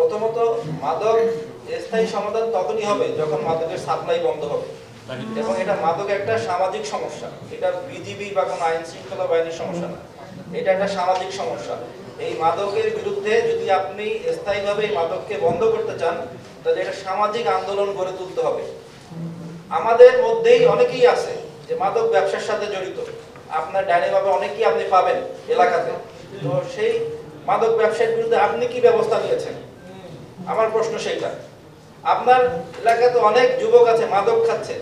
প্রথমত মাদক স্থায়ী সমাধান তখনই হবে যখন মাদকের সাপ্লাই বন্ধ হবে, এবং এটা মাদক একটা সামাজিক সমস্যা। এটা বিজিবি বা কোনো আইন শৃঙ্খলা বাহিনীর সমস্যা না, এটা একটা সামাজিক সমস্যা। এই মাদকের বিরুদ্ধে যদি আপনি স্থায়ীভাবে এই মাদককে বন্ধ করতে চান, তাহলে এটা সামাজিক আন্দোলন গড়ে তুলতে হবে। আমাদের মধ্যেই অনেকেই আছে যে মাদক ব্যবসার সাথে জড়িত, আপনার ডাইনিভাবে অনেকেই আপনি পাবেন এলাকাতে। তো সেই মাদক ব্যবসার বিরুদ্ধে আপনি কি ব্যবস্থা নিয়েছেন? আমার প্রশ্ন সেইটা। আপনার এলাকাতে অনেক যুবক আছে মাদক খাচ্ছে,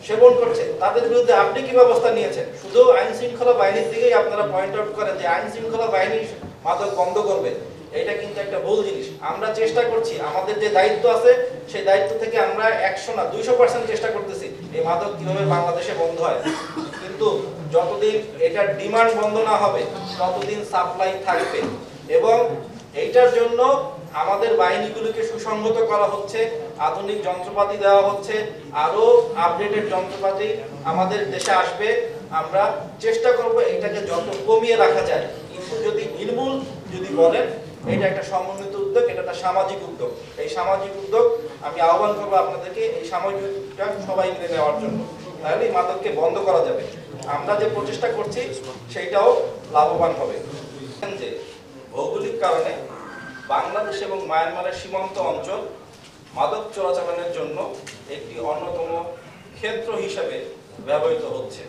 সেবন করছে, তাদের বিরুদ্ধে আপনি কি ব্যবস্থা নিয়েছেন? শুধু আইন শৃঙ্খলা বাহিনীর দিকেই আপনারা পয়েন্ট আউট করেন যে আইন শৃঙ্খলা বাহিনী মাদক বন্ধ করবে, এটা কিন্তু একটা ভুল জিনিস। আমরা চেষ্টা করছি, আমাদের যে দায়িত্ব আছে সেই দায়িত্ব থেকে আমরা 100 না 200% চেষ্টা করতেছি এই মাদক কিভাবে বাংলাদেশে বন্ধ হয়। কিন্তু যতদিন এটার ডিমান্ড বন্ধ না হবে ততদিন সাপ্লাই থাকবে, এবং এইটার জন্য আমাদের বাহিনীগুলোকে সুসংহত করা হচ্ছে, আধুনিক যন্ত্রপাতি দেওয়া হচ্ছে, আরো আপডেটেড যন্ত্রপাতি আমাদের দেশে আসবে। আমরা চেষ্টা করব এটাকে যত কমিয়ে রাখা যায়, কিন্তু যদি নির্মূল যদি বলেন, এটা একটা সমন্বিত উদ্যোগ, এটা একটা সামাজিক উদ্যোগ। এই সামাজিক উদ্যোগ আমি আহ্বান করবো আপনাদেরকে এই সামাজিক উদ্যোগটা সবাই মিলে নেওয়ার জন্য, তাহলে এই মাদককে বন্ধ করা যাবে। আমরা যে প্রচেষ্টা করছি সেইটাও লাভবান হবে। যে ভৌগোলিক কারণে বাংলাদেশ এবং মায়ানমারের সীমান্ত অঞ্চল মাদক চোরাচালানের জন্য একটি অন্যতম ক্ষেত্র হিসেবে ব্যবহৃত হচ্ছে।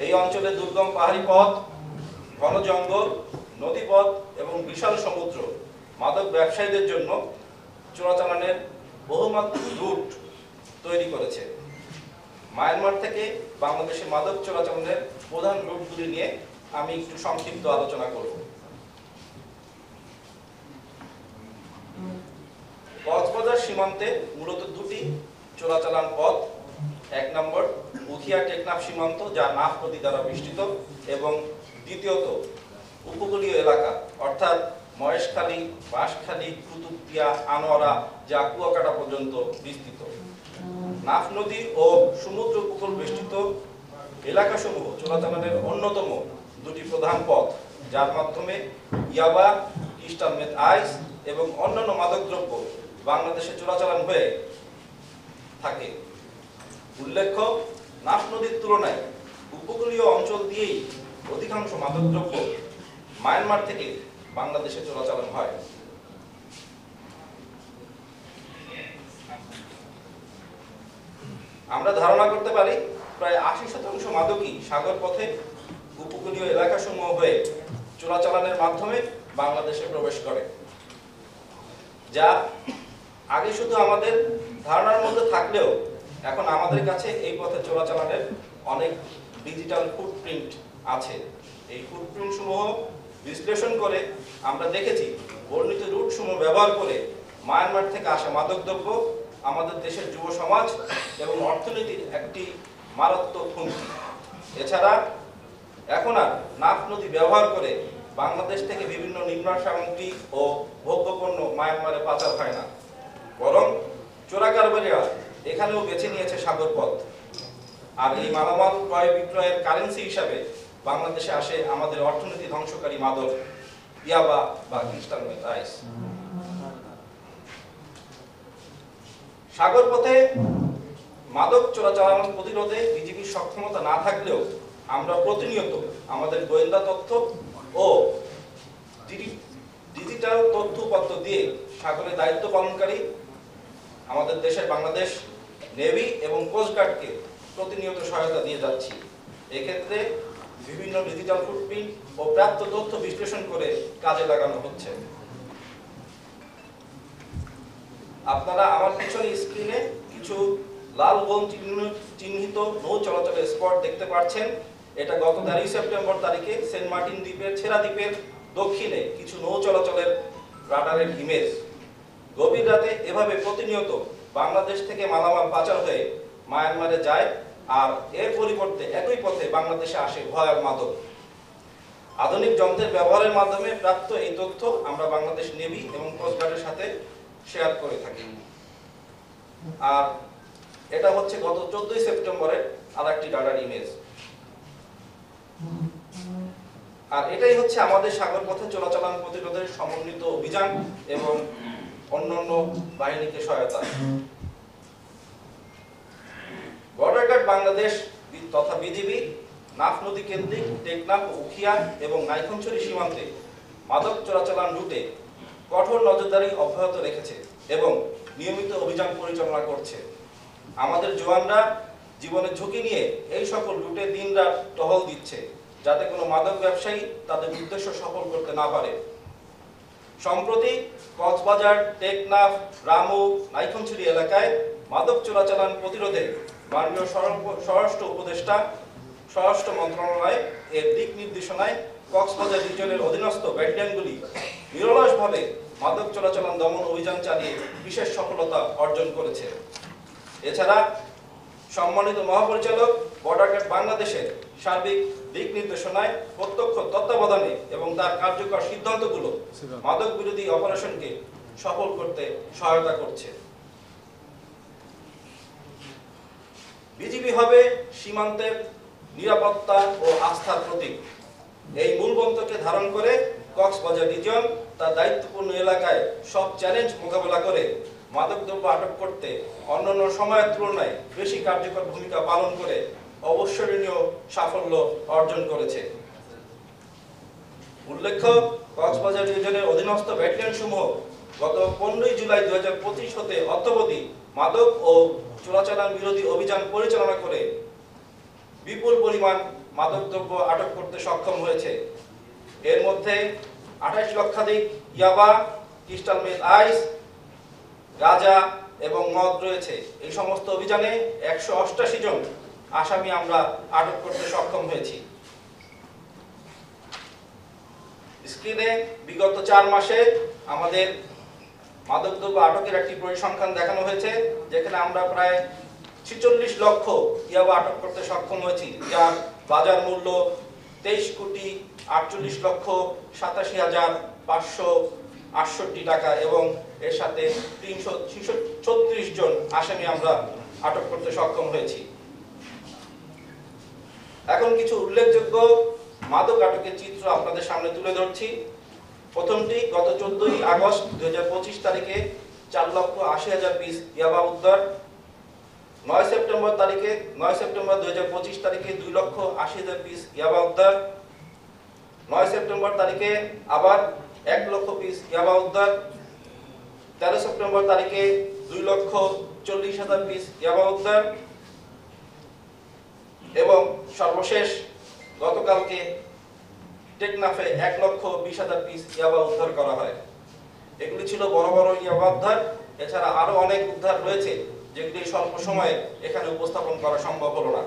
এই অঞ্চলে দুর্গম পাহাড়ি পথ, ঘন জঙ্গল, নদীপথ এবং বিশাল সমুদ্র মাদক ব্যবসায়ীদের জন্য চোরাচালানের বহুমাত্রিক রুট তৈরি করেছে। মায়ানমার থেকে বাংলাদেশে মাদক চোরাচালানের প্রধান রুটগুলি নিয়ে আমি একটু সংক্ষিপ্ত আলোচনা করব। কক্সবাজার সীমান্তে মূলত দুটি চোরাচালান পথ। 1 নম্বর উখিয়া টেকনাফ সীমান্ত, যা নাফ নদী দ্বারা বেষ্টিত, এবং দ্বিতীয়ত উপকূলীয় এলাকা অর্থাৎ মহেশখালী, বাঁশখালী, কুতুবদিয়া, আনোয়ারা, যা কুয়াকাটা পর্যন্ত বিস্তৃত। নাফ নদী ও সমুদ্র উপকূল বেষ্টিত এলাকাসমূহ চোরাচালানের অন্যতম দুটি প্রধান পথ, যার মাধ্যমে ইয়াবা, ক্রিস্টাল মেথ আইস এবং অন্যান্য মাদকদ্রব্য বাংলাদেশে চোরাচালান হয়ে থাকে। উল্লেখ্য, নাফ নদীর তুলনায় উপকূলীয় অঞ্চল দিয়েই অধিকাংশ মাদকদ্রব্য মায়ানমার থেকে বাংলাদেশে চোরাচালান হয়। আমরা ধারণা করতে পারি প্রায় 80% মাদকই সাগর পথে উপকূলীয় এলাকাসমূহ হয়ে চোরাচালানের মাধ্যমে বাংলাদেশে প্রবেশ করে, যা আগে শুধু আমাদের ধারণার মধ্যে থাকলেও এখন আমাদের কাছে এই পথে চোরাচালানের অনেক ডিজিটাল ফুটপ্রিন্ট আছে। এই ফুটপ্রিন্ট সমূহ বিশ্লেষণ করে আমরা দেখেছি বর্ণিত রুট সমূহ ব্যবহার করে মায়ানমার থেকে আসা মাদকদ্রব্য আমাদের দেশের যুব সমাজ এবং অর্থনীতির একটি মারাত্মক হুমকি। এছাড়া এখন আর নাফ নদী ব্যবহার করে বাংলাদেশ থেকে বিভিন্ন নির্মাণ সামগ্রী ও ভোগ্যপণ্য মায়ানমারে পাচার হয় না, বরং চোরাকারবারীরা এখানেও বেছে নিয়েছে সাগর পথ। আর এই মালামাল ক্রয় বিক্রয়ের কারেন্সি হিসাবে বাংলাদেশে আসে আমাদের অর্থনীতি ধ্বংসকারী মাদক, ইয়াবা বা ক্রিস্টাল মেথ আইস। সাগর পথে মাদক চোরাচালান প্রতিরোধে বিজিবির সক্ষমতা না থাকলেও আমরা প্রতিনিয়ত আমাদের গোয়েন্দা তথ্য ও ডিজিটাল তথ্যপত্র দিয়ে সাগরে দায়িত্ব পালনকারী আমাদের দেশের বাংলাদেশ নেভি এবং কোস্টগার্ডকে প্রতিনিয়ত সহায়তা দিয়ে যাচ্ছি। এক্ষেত্রে বিভিন্ন ডিজিটাল ফুটপ্রিন্ট ও প্রাপ্ত তথ্য বিশ্লেষণ করে কাজে লাগানো হচ্ছে। আপনারা আমার পিছনে স্ক্রিনে কিছু লাল গোল চিহ্নিত নৌ চলাচলের স্পট দেখতে পাচ্ছেন। এটা গত 13 সেপ্টেম্বর তারিখে সেন্ট মার্টিন দ্বীপের ছেড়া দ্বীপের দক্ষিণে কিছু নৌ চলাচলের রাডারের ইমেজ। গভীর রাতে এভাবে প্রতিনিয়ত বাংলাদেশ থেকে মালামাল পাচার হয়ে মায়ানমারে যায়, আর এর পরিবর্তে একই পথে বাংলাদেশে আসে ভয়াল মাদক। আধুনিক যন্ত্রের ব্যবহারের মাধ্যমে প্রাপ্ত এই তথ্য আমরা বাংলাদেশ নেভি এবং কোস্টগার্ডের সাথে শেয়ার করে থাকি। আর এটা হচ্ছে গত 14 সেপ্টেম্বরের আরেকটি রাডার ইমেজ। আর এটাই হচ্ছে আমাদের সাগর পথে চলাচল প্রতিরোধের সমন্বিত অভিযান এবং অন্যান্য বাহিনীকে সহায়তা। বর্ডার গার্ড বাংলাদেশ তথা বিজিবি নাফ নদী কেন্দ্রিক টেকনাফ, উখিয়া এবং নাইক্ষণছড়ি সীমান্তে মাদক চোরাচালান রুটে কঠোর নজরদারি অব্যাহত রেখেছে এবং নিয়মিত অভিযান পরিচালনা করছে। আমাদের জওয়ানরা জীবনের ঝুঁকি নিয়ে এই সকল রুটে দিনরাত টহল দিচ্ছে, যাতে কোনো মাদক ব্যবসায়ী তাদের উদ্দেশ্য সফল করতে না পারে। সম্প্রতি কক্সবাজার, টেকনাফ, রামু, নাইক্ষণছড়ি এলাকায় মাদক চোরাচালান প্রতিরোধে মাননীয় স্বরাষ্ট্র উপদেষ্টা, স্বরাষ্ট্র মন্ত্রণালয় এর দিক নির্দেশনায় কক্সবাজার রিজনের অধীনস্থ ব্যাটালিয়নগুলি নিরলসভাবে মাদক চোরাচালান দমন অভিযান চালিয়ে বিশেষ সফলতা অর্জন করেছে। এছাড়া সম্মানিত মহাপরিচালক বর্ডার গার্ড বাংলাদেশের সার্বিক দিক নির্দেশনায় প্রত্যক্ষ তত্ত্বাবধানে এবং তার কার্যকর সিদ্ধান্তগুলো মাদক বিরোধী অপারেশনকে সফল করতে সহায়তা করছে। বিজিবি হবে সীমান্তের নিরাপত্তা ও আস্থার প্রতীক। এই মূলমন্ত্রকে ধারণ করে কক্সবাজার রিজন তার দায়িত্বপূর্ণ এলাকায় সব চ্যালেঞ্জ মোকাবেলা করে মাদকদ্রব্য আটক করতে অন্যান্য সময়ের তুলনায় বেশি কার্যকর ভূমিকা পালন করে অবশ্যনীয় সাফল্য অর্জন করেছে। উল্লেখ্য, কক্সবাজার রিজনের অধীনস্থ ব্যাটালিয়ন সমূহ গত 15 জুলাই 2025 হতে অদ্যাবধি মাদক ও চোরাচালান বিরোধী অভিযান পরিচালনা করে বিপুল পরিমাণ মাদকদ্রব্য আটক করতে সক্ষম হয়েছে। এর মধ্যে 28 লক্ষাধিক ইয়াবা, ক্রিস্টাল মেথ আইস, গাঁজা এবং মদ রয়েছে। এই সমস্ত অভিযানে 188 জন আসামি আমরা আটক করতে সক্ষম হয়েছি। স্ক্রিনে বিগত 4 মাসে আমাদের মাদকদ্রব্য আটকের একটি পরিসংখ্যান দেখানো হয়েছে, যেখানে আমরা প্রায় 46 লক্ষ ইয়াবা আটক করতে সক্ষম হয়েছি, যার বাজার মূল্য 23,48,87,568 টাকা এবং এর সাথে 336 জন আসামি আমরা আটক করতে সক্ষম হয়েছি। এখন কিছু উল্লেখযোগ্য মাদক আটকের চিত্র আপনাদের সামনে তুলে ধরছি। প্রথমটি গত 14 আগস্ট 2025 তারিখে 4,80,000 পিস ইয়াবা উদ্ধার। 9 সেপ্টেম্বর 2025 তারিখে 2,80,000 পিস ইয়াবা উদ্ধার। 9 সেপ্টেম্বর তারিখে আবার 1 লক্ষ পিস ইয়াবা উদ্ধার। 13 সেপ্টেম্বর তারিখে 2,40,000 পিস ইয়াবা উদ্ধার এবং সর্বশেষ গতকালকে টেকনাফে 1,20,000 পিস ইয়াবা উদ্ধার করা হয়। এগুলি ছিল বড় বড় ইয়াবা উদ্ধার। এছাড়া আরো অনেক উদ্ধার রয়েছে, যেগুলি স্বল্প সময়ে এখানে উপস্থাপন করা সম্ভব হলো না।